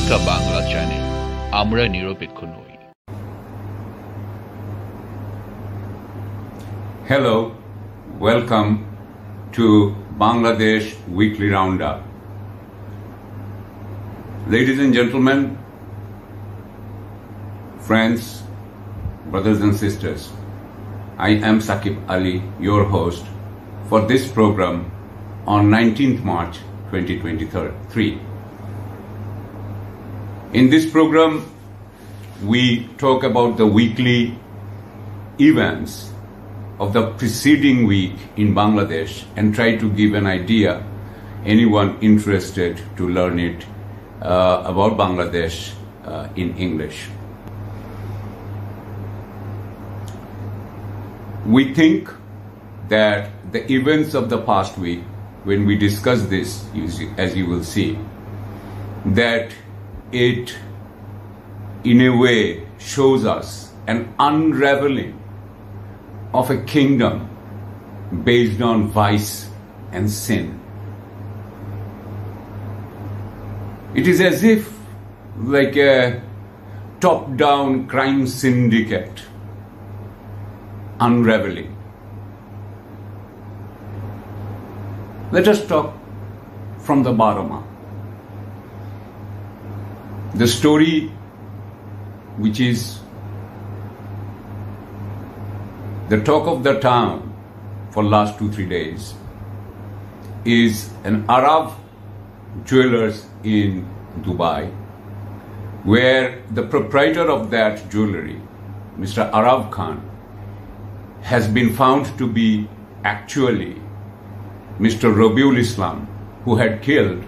America Bangla channel. Amra niropekho noi. Hello, welcome to Bangladesh Weekly Roundup. Ladies and gentlemen, friends, brothers and sisters, I am SAQUIB Ali, your host for this program on 19th March 2023. In this program, we talk about the weekly events of the preceding week in Bangladesh and try to give an idea, anyone interested to learn it about Bangladesh in English. We think that the events of the past week, when we discuss this, as you will see, that it in a way shows us an unraveling of a kingdom based on vice and sin. It is as if like a top-down crime syndicate unraveling. Let us talk from the bottom up. The story, which is the talk of the town for last 2-3 days, is an Arab jewelers in Dubai, where the proprietor of that jewelry, Mr. Arab Khan, has been found to be actually Mr. Rabiul Islam, who had killed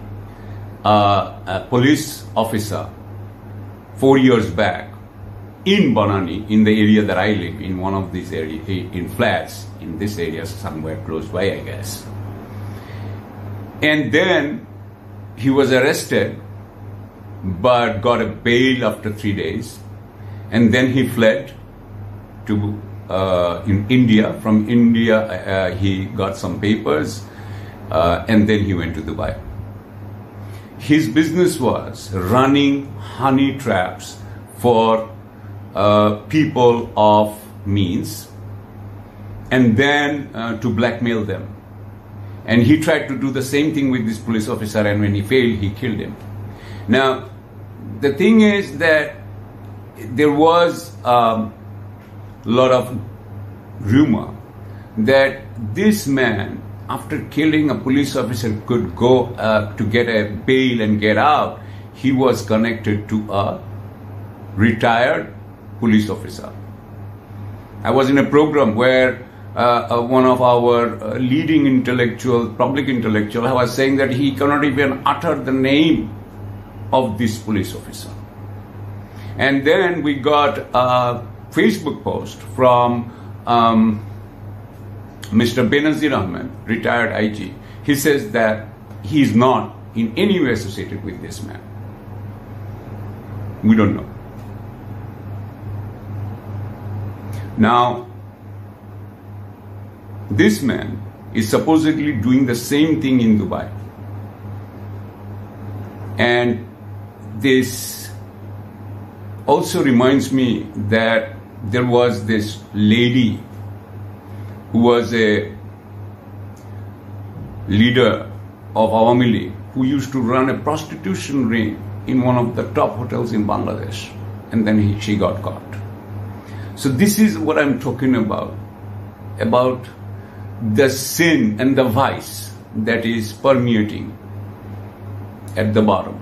a police officer 4 years back in Banani, in the area that I live, in one of these areas, in flats, in this area somewhere close by, I guess. And then he was arrested, but got a bail after 3 days. And then he fled to in India. From India, he got some papers, and then he went to Dubai. His business was running honey traps for people of means, and then to blackmail them. And he tried to do the same thing with this police officer, and when he failed, he killed him. Now, the thing is that there was a lot of rumor that this man, after killing a police officer, could go to get a bail and get out. He was connected to a retired police officer. I was in a program where one of our leading intellectual, public intellectual, was saying that he cannot even utter the name of this police officer. And then we got a Facebook post from Mr. Benazir Ahmed, retired IG. He says that he is not in any way associated with this man. We don't know. Now, this man is supposedly doing the same thing in Dubai. And this also reminds me that there was this lady who was a leader of Awami League, who used to run a prostitution ring in one of the top hotels in Bangladesh, and then she got caught. So this is what I'm talking about the sin and the vice that is permeating at the bottom.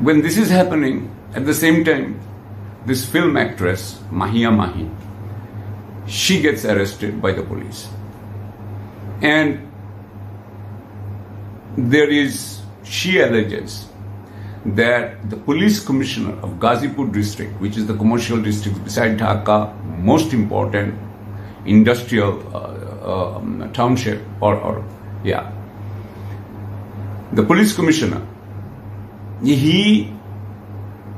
When this is happening, at the same time, this film actress, Mahia Mahi, she gets arrested by the police. And she alleges that the police commissioner of Ghazipur district, which is the commercial district beside Dhaka, most important industrial township, the police commissioner, he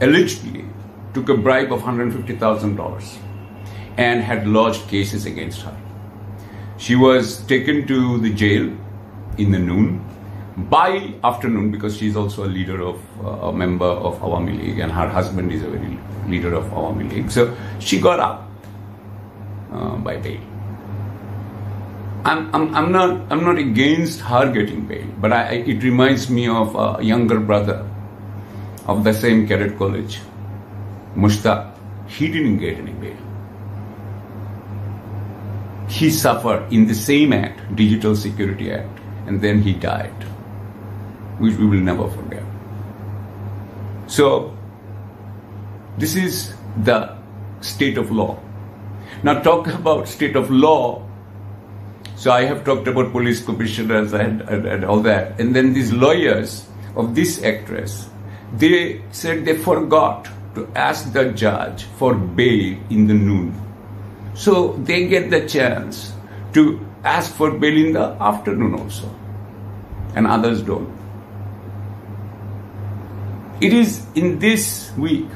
allegedly took a bribe of $150,000 and had lodged cases against her. She was taken to the jail in the noon By afternoon, because she's also a leader of a member of Awami League, and her husband is a very leader of Awami League, so she got up by bail. I'm not against her getting bail, but it reminds me of a younger brother of the same cadet college, Mushtaq. He didn't get any bail. He suffered in the same act, Digital Security Act, and then he died, which we will never forget. So this is the state of law. Now talk about state of law. So I have talked about police commissioners and all that. And then these lawyers of this actress, they said they forgot to ask the judge for bail in the noon. So they get the chance to ask for bail in the afternoon also. And others don't. It is in this week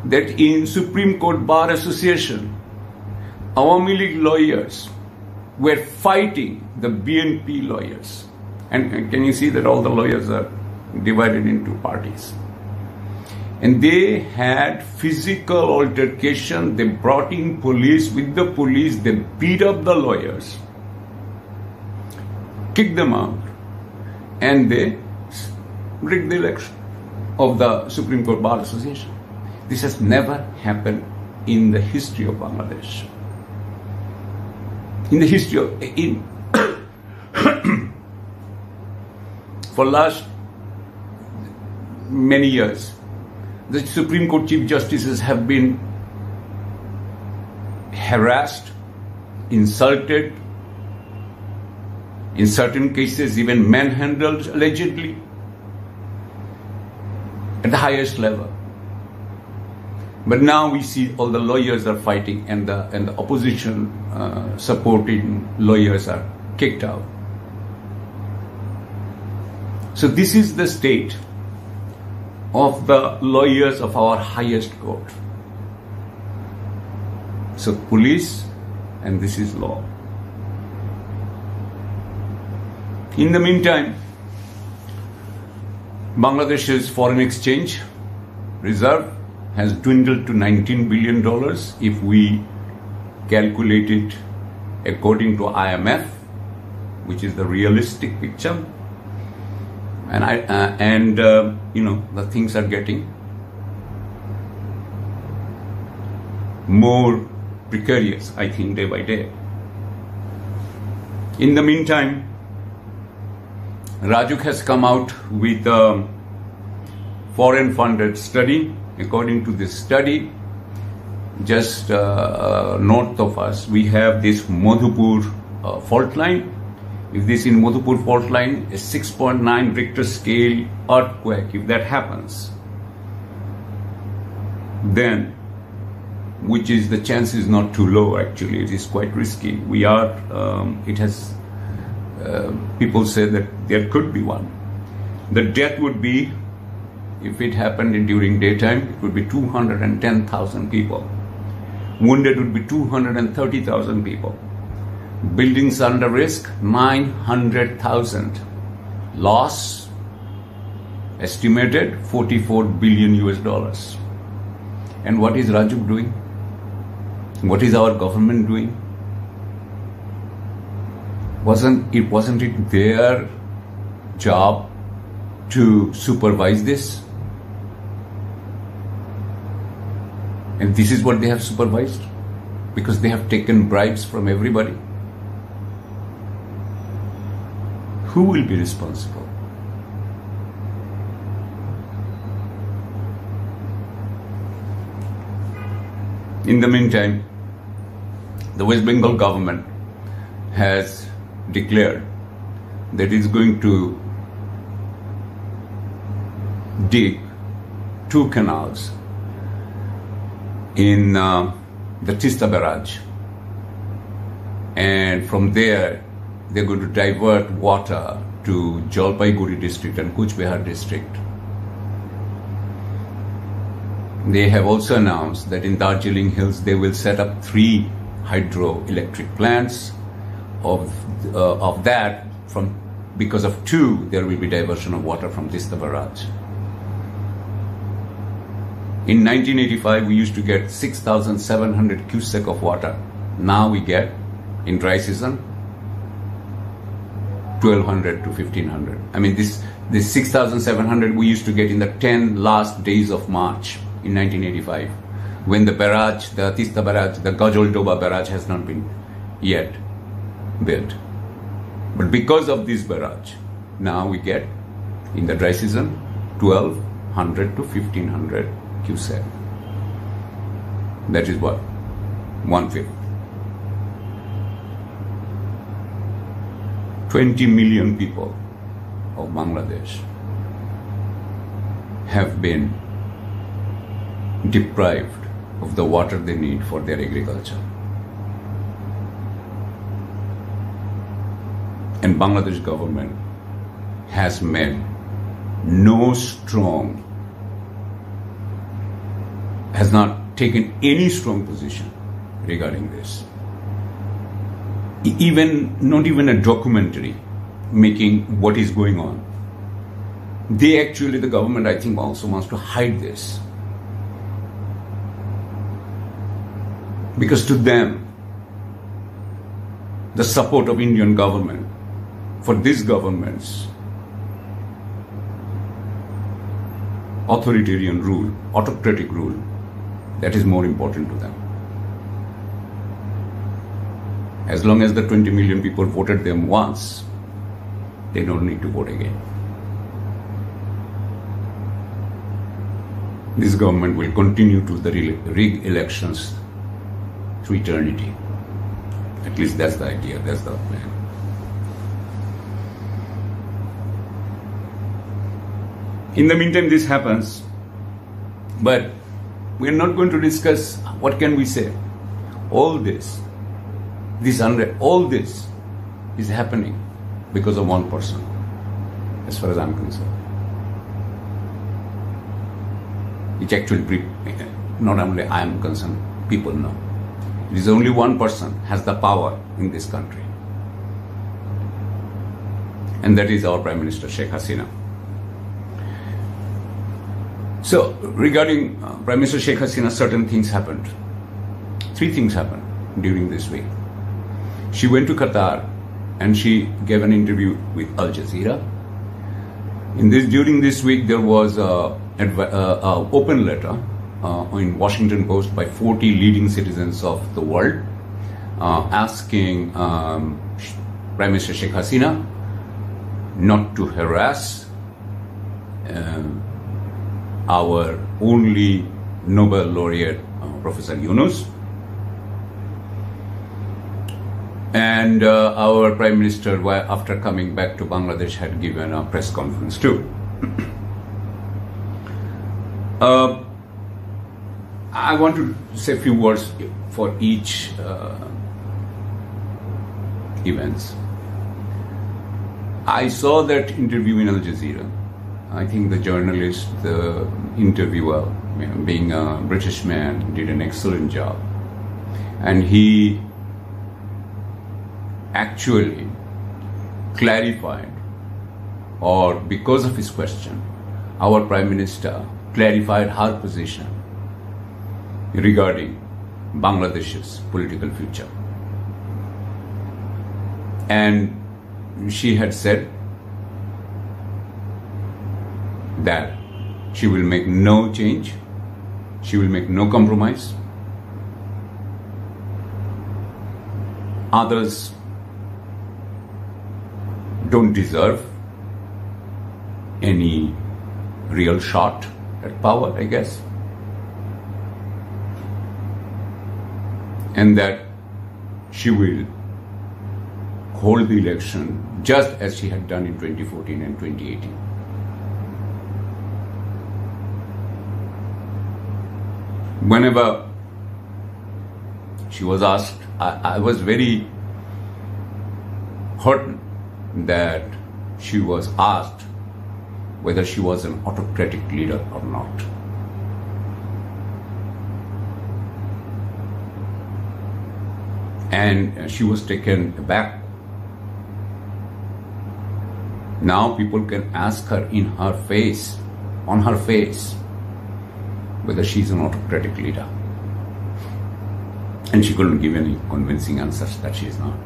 that in Supreme Court Bar Association, Awami League lawyers were fighting the BNP lawyers. And can you see that all the lawyers are divided into parties? And they had physical altercation. They brought in police. With the police, they beat up the lawyers, kicked them out, and they rigged the election of the Supreme Court Bar Association. This has never happened in the history of Bangladesh. In the history of for last many years, the Supreme Court Chief Justices have been harassed, insulted, in certain cases even manhandled allegedly at the highest level. But now we see all the lawyers are fighting, and the opposition supporting lawyers are kicked out. So this is the state of the lawyers of our highest court. So police, and this is law. In the meantime, Bangladesh's foreign exchange reserve has dwindled to $19 billion if we calculate it according to IMF, which is the realistic picture. And the things are getting more precarious, I think, day by day. In the meantime, Rajuk has come out with a foreign funded study. According to this study, just north of us, we have this Madhupur fault line. If this in Madhupur fault line, a 6.9 Richter scale earthquake, if that happens, then, which is the chance is not too low actually, it is quite risky. We are, people say that there could be one. The death would be, if it happened during daytime, it would be 210,000 people. Wounded would be 230,000 people. Buildings under risk, 900,000. Loss, estimated $44 billion US. And what is Rajuk doing? What is our government doing? Wasn't it their job to supervise this? And this is what they have supervised, because they have taken bribes from everybody. Who will be responsible? In the meantime, the West Bengal government has declared that it is going to dig 2 canals in the Tista barrage, and from there they're going to divert water to Jalpaiguri district and Cooch Behar district. They have also announced that in Darjeeling Hills they will set up 3 hydroelectric plants. Of that, from because of two, there will be diversion of water from Tista Barrage. In 1985, we used to get 6,700 cubic of water. Now we get, in dry season, 1,200 to 1,500. I mean, this 6,700 we used to get in the 10 last days of March in 1985, when the barrage, the Tista Barrage, the Gajol Toba Barrage has not been yet built. But because of this barrage, now we get, in the dry season, 1,200 to 1,500 cubic. That is what? 1/5. 20 million people of Bangladesh have been deprived of the water they need for their agriculture. And Bangladesh government has made has not taken any strong position regarding this. Not even a documentary making what is going on. The government, I think, also wants to hide this. Because to them, the support of Indian government for this government's authoritarian rule, autocratic rule, that is more important to them. As long as the 20 million people voted them once, they don't need to vote again. This government will continue to rig elections through eternity. At least that's the idea, that's the plan. In the meantime, this happens, but we are not going to discuss what can we say. All this is happening because of one person, as far as I'm concerned. It's actually, not only I am concerned, people know. It is only one person has the power in this country. And that is our Prime Minister, Sheikh Hasina. So, regarding Prime Minister Sheikh Hasina, certain things happened. 3 things happened during this week. She went to Qatar and she gave an interview with Al Jazeera. During this week, there was an open letter in Washington Post by 40 leading citizens of the world asking Prime Minister Sheikh Hasina not to harass our only Nobel laureate, Professor Yunus, and our Prime Minister, after coming back to Bangladesh, had given a press conference too. I want to say a few words for each events. I saw that interview in Al Jazeera. I think the journalist, the interviewer, being a British man, did an excellent job. And he actually clarified, or because of his question, our Prime Minister clarified her position regarding Bangladesh's political future. And she had said that she will make no change, she will make no compromise. Others don't deserve any real shot at power, I guess. And that she will hold the election just as she had done in 2014 and 2018. Whenever she was asked, I was very hurt that she was asked whether she was an autocratic leader or not. And she was taken aback Now people can ask her in her face, on her face, whether she's an autocratic leader. And she couldn't give any convincing answers that she is not.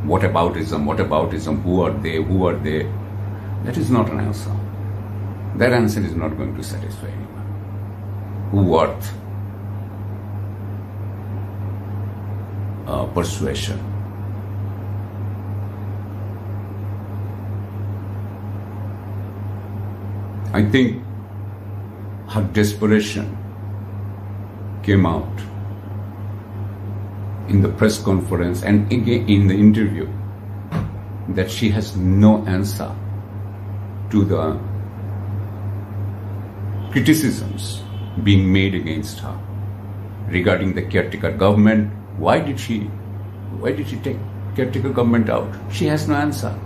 Whataboutism, who are they? That is not an answer. That answer is not going to satisfy anyone. Worth persuasion. I think her desperation came out in the press conference and again in the interview, that she has no answer to the criticisms being made against her regarding the caretaker government. Why did she take caretaker government out? She has no answer.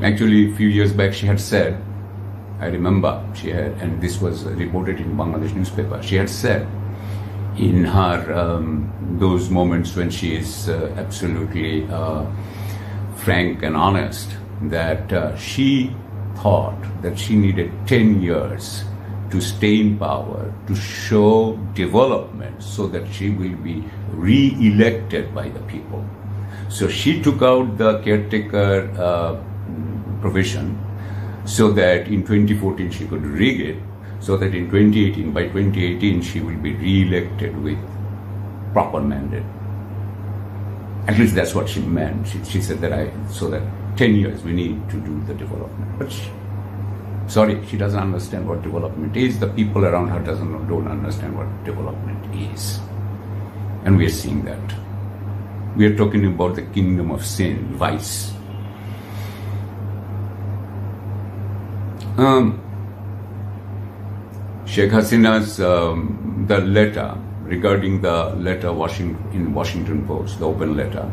Actually, a few years back she had said, I remember she had, and this was reported in Bangladesh newspaper, she had said in her those moments when she is absolutely frank and honest, that she thought that she needed 10 years to stay in power, to show development so that she will be re-elected by the people. So she took out the caretaker provision so that in 2014 she could rig it, so that in 2018, by 2018 she will be re-elected with proper mandate. At least that's what she meant. She said that so that 10 years we need to do the development. But she doesn't understand what development is. The people around her don't understand what development is. And we are seeing that. We are talking about the kingdom of sin, vice. Sheikh Hasina's the letter, regarding the letter in Washington Post, the open letter,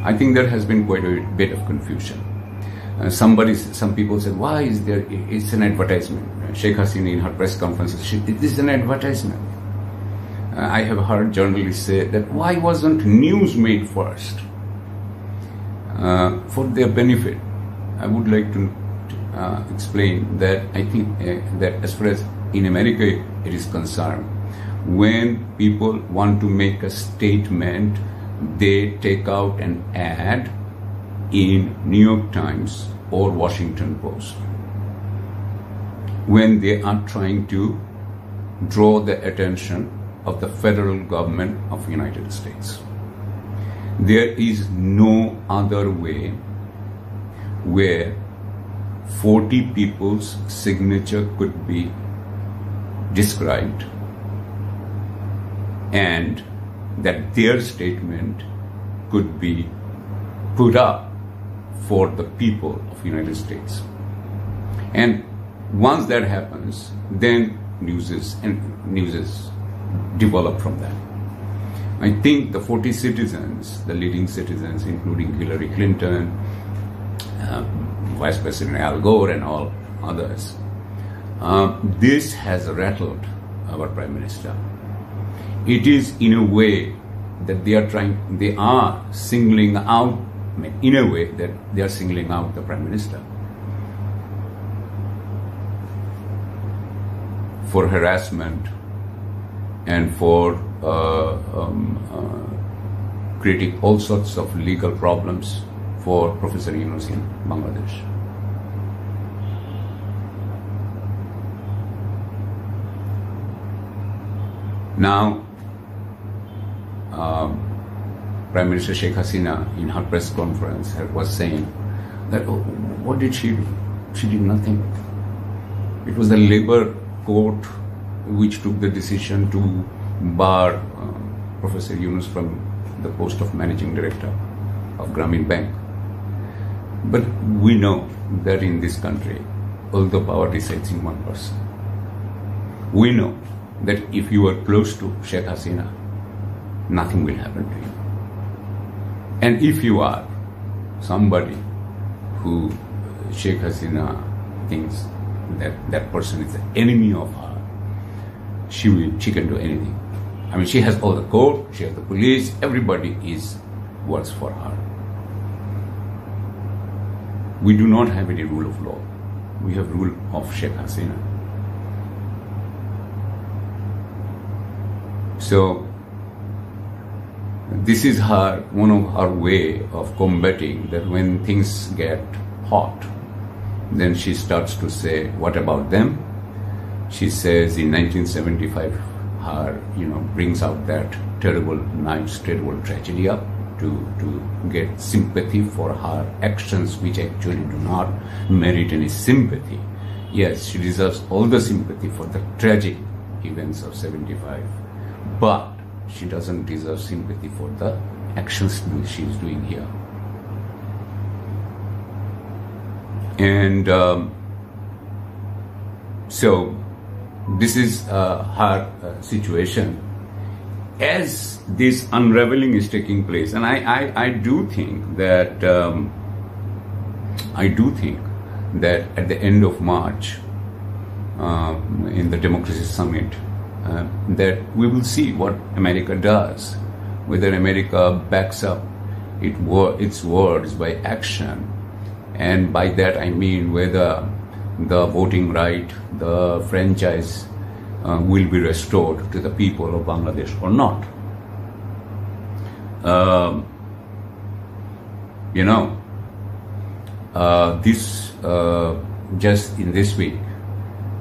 I think there has been quite a bit of confusion. Some people said, why is there, it's an advertisement. Sheikh Hasina in her press conferences, this is an advertisement. I have heard journalists say that why wasn't news made first? For their benefit, I would like to explain that I think that as far as in America it is concerned, when people want to make a statement, they take out an ad in New York Times or Washington Post when they are trying to draw the attention of the federal government of the United States. There is no other way where 40 people's signature could be described and that their statement could be put up for the people of the United States. And once that happens, then news is developed from that. I think the 40 citizens, the leading citizens, including Hillary Clinton, Vice President Al Gore and all others, this has rattled our Prime Minister. It is in a way that they are singling out, in a way that they are singling out the Prime Minister for harassment and for creating all sorts of legal problems for Professor Yunus in Bangladesh. Now, Prime Minister Sheikh Hasina in her press conference was saying that, oh, what did she do? She did nothing. It was the labor court which took the decision to bar Professor Yunus from the post of managing director of Grameen Bank. But we know that in this country, all the power resides in one person. We know that if you are close to Sheikh Hasina, nothing will happen to you. And if you are somebody who Sheikh Hasina thinks that that person is the enemy of her, she can do anything. I mean, she has all the court, she has the police, everybody works for her. we do not have any rule of law. We have rule of Sheikh Hasina. So this is one of her way of combating that. When things get hot, then she starts to say, what about them? She says in 1975, her, brings out that terrible Nice, terrible tragedy up to get sympathy for her actions, which actually do not merit any sympathy. Yes, she deserves all the sympathy for the tragic events of 75, but she doesn't deserve sympathy for the actions she's doing here. And so this is her situation. As this unraveling is taking place, and I do think that at the end of March, in the Democracy Summit, that we will see what America does, whether America backs up its words by action, and by that I mean whether the voting right, the franchise will be restored to the people of Bangladesh or not. Just in this week,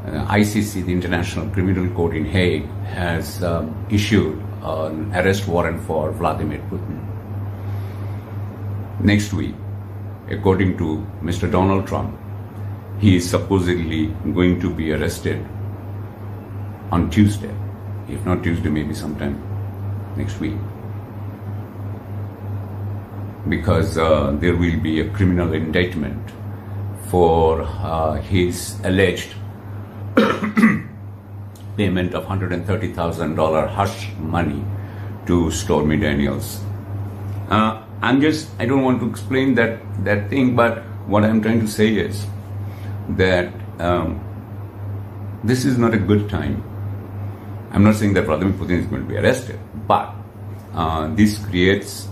ICC, the International Criminal Court in Hague, has issued an arrest warrant for Vladimir Putin. Next week, according to Mr. Donald Trump, he is supposedly going to be arrested on Tuesday. If not Tuesday, maybe sometime next week. Because there will be a criminal indictment for his alleged payment of $130,000 hush money to Stormy Daniels. I don't want to explain that thing, but what I'm trying to say is that this is not a good time. I'm not saying that Vladimir Putin is going to be arrested, but this creates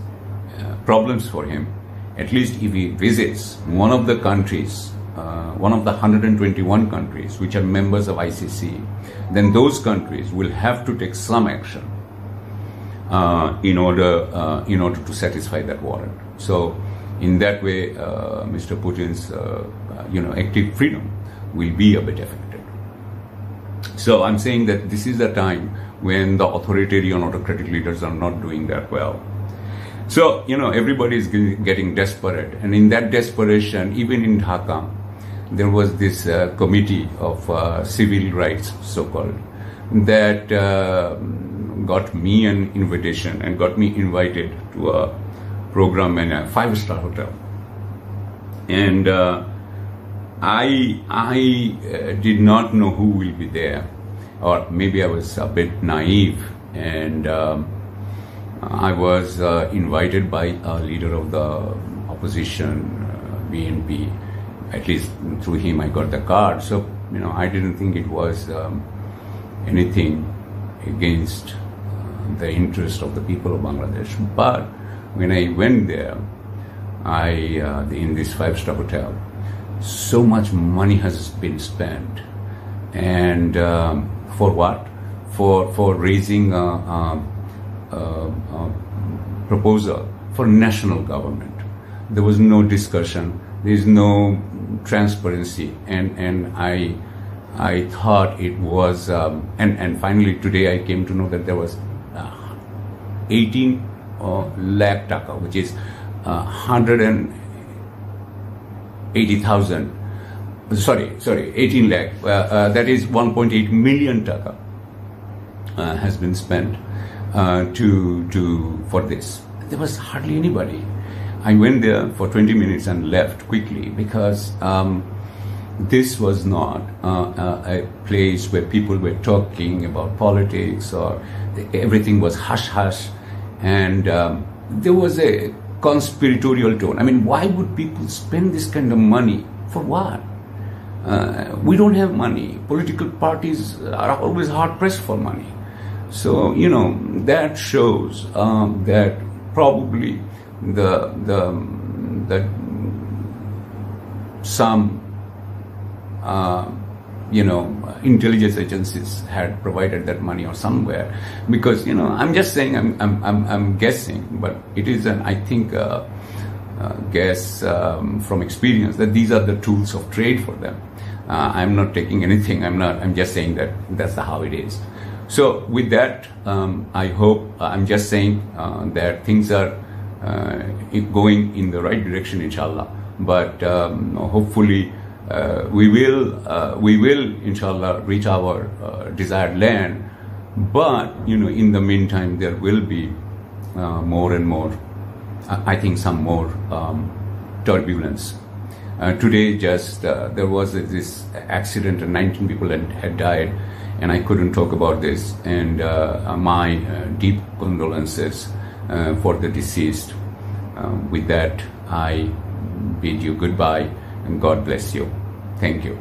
problems for him. At least if he visits one of the countries, one of the 121 countries which are members of ICC, then those countries will have to take some action in order to satisfy that warrant. So in that way, Mr. Putin's active freedom will be a bit affected. So I'm saying that this is a time when the authoritarian, autocratic leaders are not doing that well. So, everybody is getting desperate. And in that desperation, even in Dhaka, there was this committee of civil rights, so-called, that got me an invitation and got me invited to a program in a 5-star hotel. And I did not know who will be there, or maybe I was a bit naive, and I was invited by a leader of the opposition, BNP. At least through him I got the card. So, I didn't think it was anything against the interest of the people of Bangladesh. But when I went there, in this 5-star hotel, so much money has been spent. And for what? For raising a proposal for national government. There was no discussion. There is no transparency, and I thought it was. And finally today I came to know that there was 18 lakh taka, which is 180,000. Sorry, 18 lakh. That is 1.8 million taka has been spent for this. There was hardly anybody. I went there for 20 minutes and left quickly because this was not a place where people were talking about politics, or everything was hush-hush, and there was a conspiratorial tone. I mean, why would people spend this kind of money? For what? We don't have money. Political parties are always hard-pressed for money. So, that shows that probably the some intelligence agencies had provided that money or somewhere, because I'm just saying, I'm guessing, but it is an, I think, guess from experience that these are the tools of trade for them. I'm not taking anything. I'm just saying that that's how it is. So with that, I hope, I'm just saying that things are going in the right direction, inshallah. But hopefully we will inshallah reach our desired land. But in the meantime, there will be more and more, I think, some more turbulence. Today, just there was this accident and 19 people had died, and I couldn't talk about this. And my deep condolences for the deceased. With that, I bid you goodbye, and God bless you. Thank you.